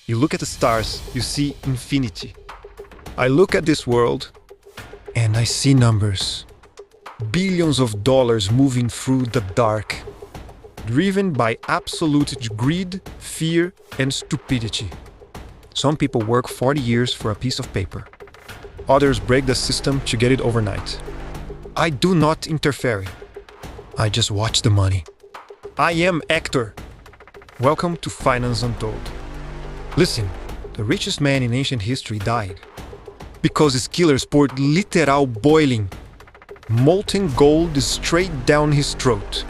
You look at the stars, you see infinity. I look at this world, and I see numbers. Billions of dollars moving through the dark, driven by absolute greed, fear, and stupidity. Some people work 40 years for a piece of paper. Others break the system to get it overnight. I do not interfere. I just watch the money. I am actor. Welcome to Finance Untold. Listen, the richest man in ancient history died because his killers poured literal boiling, molten gold straight down his throat.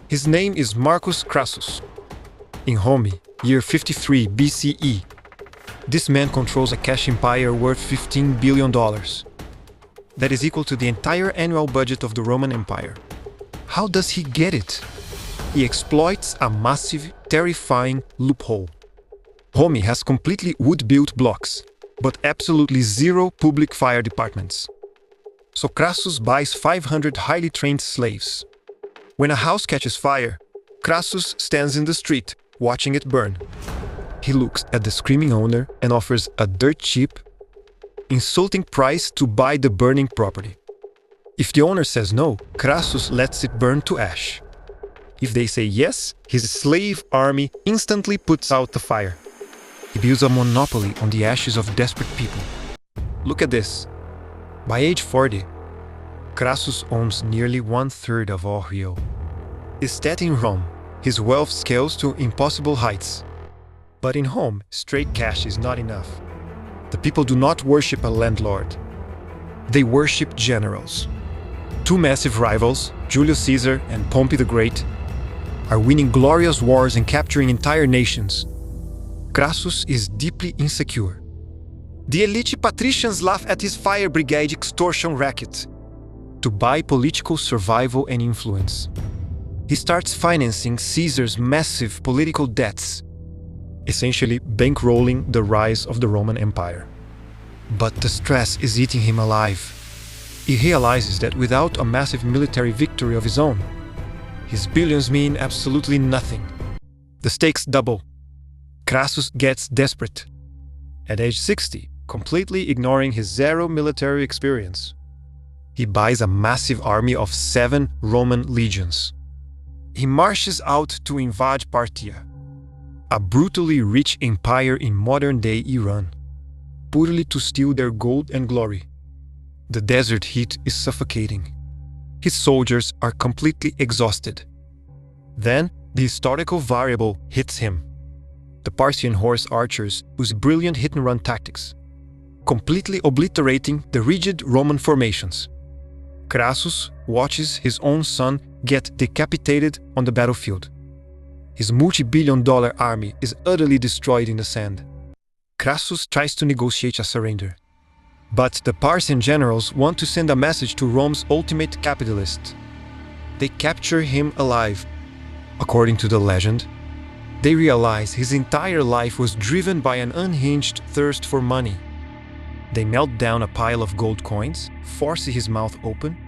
His name is Marcus Crassus. In Rome, year 53 BCE, this man controls a cash empire worth $15 billion. That is equal to the entire annual budget of the Roman Empire. How does he get it? He exploits a massive, terrifying loophole. Rome has completely wood-built blocks, but absolutely zero public fire departments. So Crassus buys 500 highly trained slaves. When a house catches fire, Crassus stands in the street, watching it burn. He looks at the screaming owner and offers a dirt cheap, insulting price to buy the burning property. If the owner says no, Crassus lets it burn to ash. If they say yes, his slave army instantly puts out the fire. He builds a monopoly on the ashes of desperate people. Look at this. By age 40, Crassus owns nearly 1/3 of all Rio. Instead in Rome, his wealth scales to impossible heights. But in Rome, straight cash is not enough. The people do not worship a landlord. They worship generals. Two massive rivals, Julius Caesar and Pompey the Great, are winning glorious wars and capturing entire nations. Crassus is deeply insecure. The elite patricians laugh at his fire brigade extortion racket. To buy political survival and influence, he starts financing Caesar's massive political debts, essentially bankrolling the rise of the Roman Empire. But the stress is eating him alive. He realizes that without a massive military victory of his own, his billions mean absolutely nothing. The stakes double. Crassus gets desperate. At age 60, completely ignoring his zero military experience, he buys a massive army of 7 Roman legions. He marches out to invade Parthia, a brutally rich empire in modern-day Iran, purely to steal their gold and glory. The desert heat is suffocating. His soldiers are completely exhausted. Then, the historical variable hits him. The Parthian horse archers use brilliant hit-and-run tactics, completely obliterating the rigid Roman formations. Crassus watches his own son get decapitated on the battlefield. His multi-billion-dollar army is utterly destroyed in the sand. Crassus tries to negotiate a surrender. But the Parthian generals want to send a message to Rome's ultimate capitalist. They capture him alive. According to the legend, they realize his entire life was driven by an unhinged thirst for money. They melt down a pile of gold coins, force his mouth open,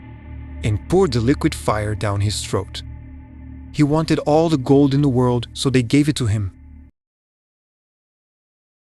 and pour the liquid fire down his throat. He wanted all the gold in the world, so they gave it to him.